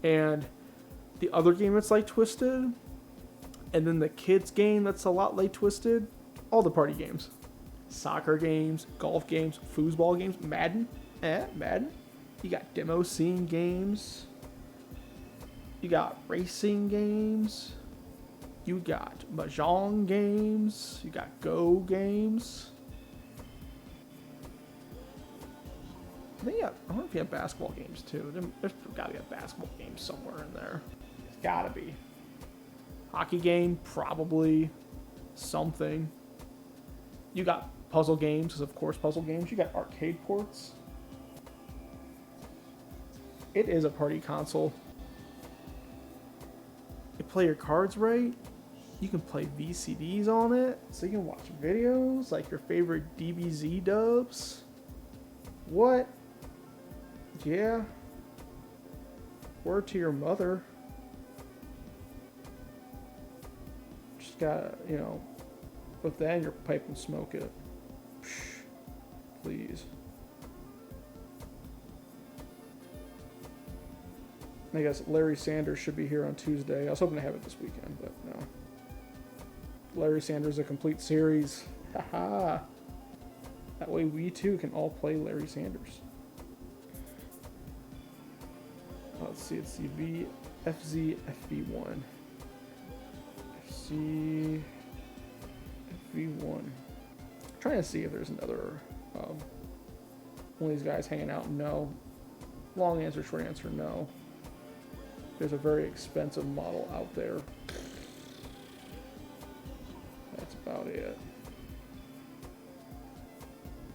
and the other game that's like Twisted, and then the kids game that's a lot like Twisted. All the party games, soccer games, golf games, foosball games, Madden, Madden. You got demo scene games. You got racing games. You got mahjong games. You got Go games. I wonder if you have basketball games too. There's got to be a basketball game somewhere in there. There's got to be. Hockey game, probably. Something. You got puzzle games, because of course puzzle games. You got arcade ports. It is a party console. You play your cards right. You can play VCDs on it, so you can watch videos like your favorite DBZ dubs. What? Yeah. Word to your mother. Just gotta, put that in your pipe and smoke it. Psh, please. I guess Larry Sanders should be here on Tuesday. I was hoping to have it this weekend, but no. Larry Sanders, a complete series. Haha. That way we too can all play Larry Sanders. Let's see, it's the FV1. FV1. Trying to see if there's another one of these guys hanging out. No. Long answer, short answer, no. There's a very expensive model out there. That's about it.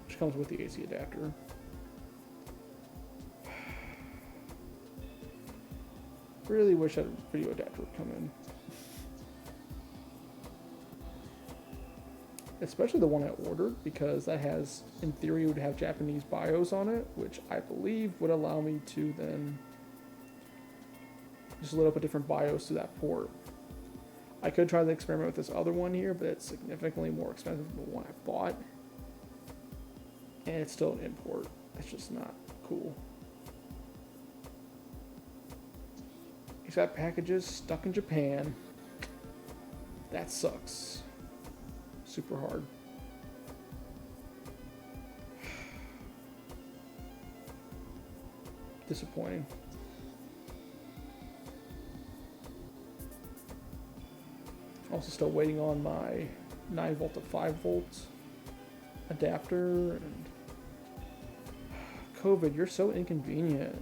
Which comes with the AC adapter. Really wish that video adapter would come in. Especially the one I ordered, because that has, in theory, would have Japanese BIOS on it, which I believe would allow me to then just load up a different BIOS to that port. I could try to experiment with this other one here, but it's significantly more expensive than the one I bought. And it's still an import. It's just not cool. He's got packages stuck in Japan. That sucks. Super hard. Disappointing. Also still waiting on my 9 volt to 5 volts adapter, and COVID, you're so inconvenient.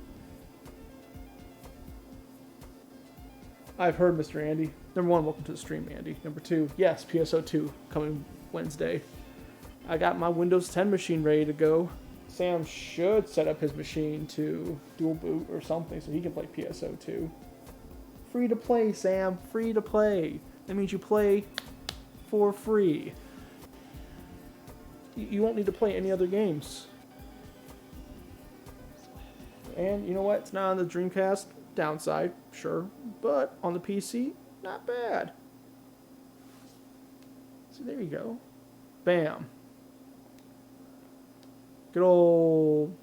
I've heard, Mr. Andy. Number 1, welcome to the stream, Andy. Number 2, yes, PSO2 coming Wednesday. I got my Windows 10 machine ready to go. Sam should set up his machine to dual boot or something so he can play PSO2. Free to play, Sam. Free to play. That means you play for free. You won't need to play any other games. And you know what? It's not on the Dreamcast. Downside, sure. But on the PC, not bad. So there you go. Bam. Good old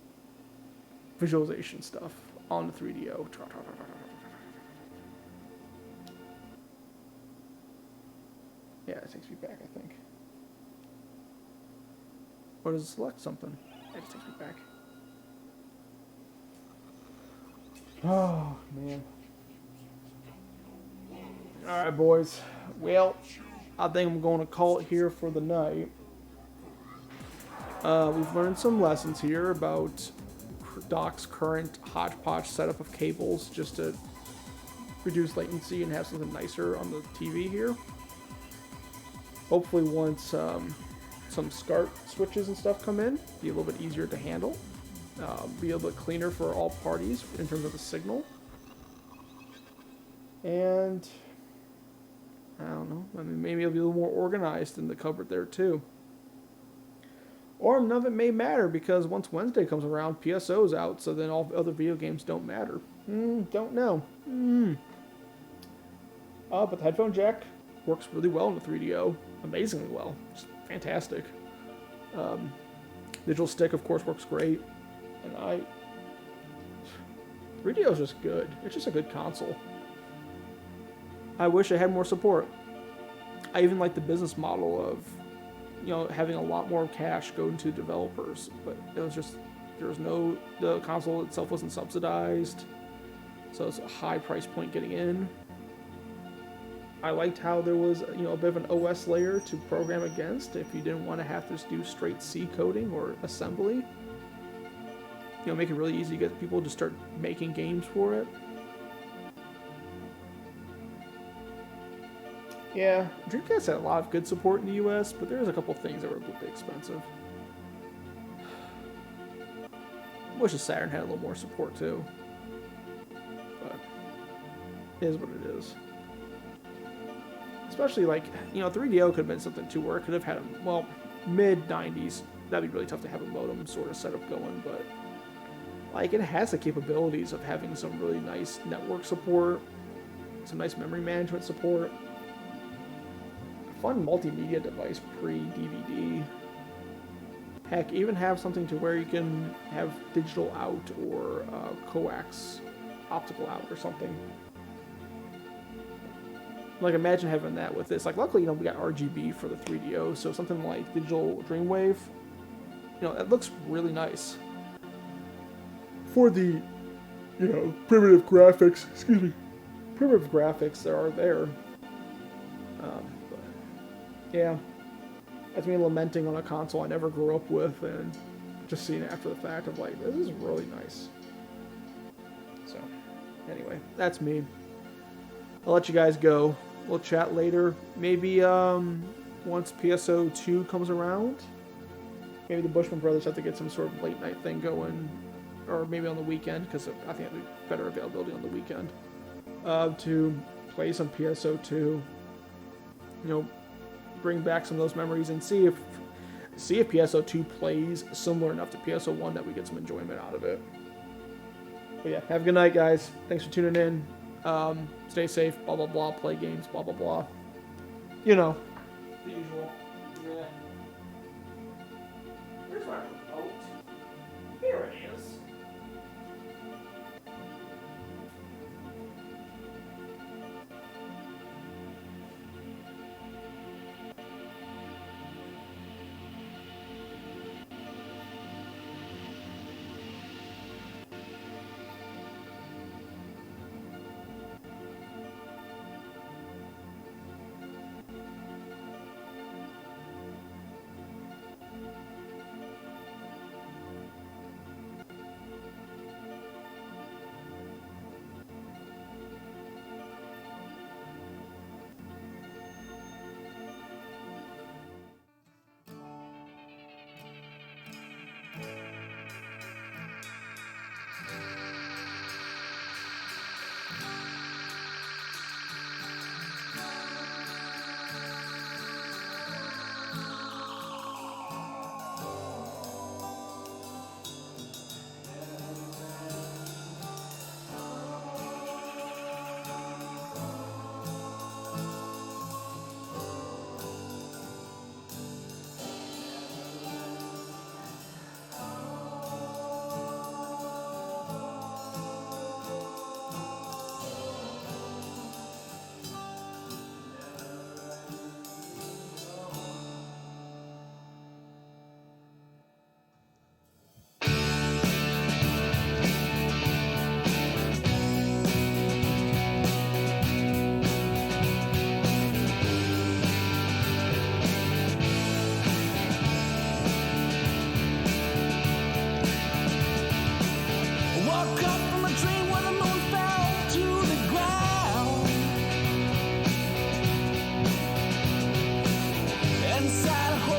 visualization stuff on the 3DO. Yeah, it takes me back, I think. Or does it select something? It just takes me back. Oh, man. Alright, boys. Well, I think I'm going to call it here for the night. We've learned some lessons here about Doc's current hodgepodge setup of cables just to reduce latency and have something nicer on the TV here. Hopefully once some SCART switches and stuff come in, be a little bit easier to handle. Be a little bit cleaner for all parties in terms of the signal. And I don't know, I mean, maybe it'll be a little more organized in the cupboard there too. Or none of it may matter because once Wednesday comes around, PSO's out, so then all other video games don't matter. Don't know. But the headphone jack works really well in the 3DO. Amazingly well. Just fantastic. Digital stick, of course, works great. And 3DO is just good. It's just a good console. I wish it had more support. I even like the business model of, having a lot more cash go into developers, but it was just, the console itself wasn't subsidized, so it's a high price point getting in. I liked how there was, a bit of an OS layer to program against if you didn't want to have to just do straight C coding or assembly. Make it really easy to get people to start making games for it. Yeah, Dreamcast had a lot of good support in the US, but there's a couple things that were a little bit expensive. I wish the Saturn had a little more support too. But it is what it is. Especially 3DO could have been something too, where it could have had mid-90s. That'd be really tough to have a modem sort of setup going, but it has the capabilities of having some really nice network support, some nice memory management support, a fun multimedia device pre-DVD. Heck, even have something to where you can have digital out or coax optical out or something. Imagine having that with this. Luckily, we got RGB for the 3DO, so something like digital Dreamwave, that looks really nice. For the, primitive graphics, that are there. But, yeah. That's me lamenting on a console I never grew up with, and just seeing it after the fact of, this is really nice. So, anyway, that's me. I'll let you guys go. We'll chat later. Maybe once PSO 2 comes around. Maybe the Bushman Brothers have to get some sort of late night thing going. Or maybe on the weekend, because I think it'd be better availability on the weekend. To play some PSO 2. Bring back some of those memories and see if PSO 2 plays similar enough to PSO 1 that we get some enjoyment out of it. But yeah, have a good night, guys. Thanks for tuning in. Stay safe, blah, blah, blah, play games, blah, blah, blah. The usual.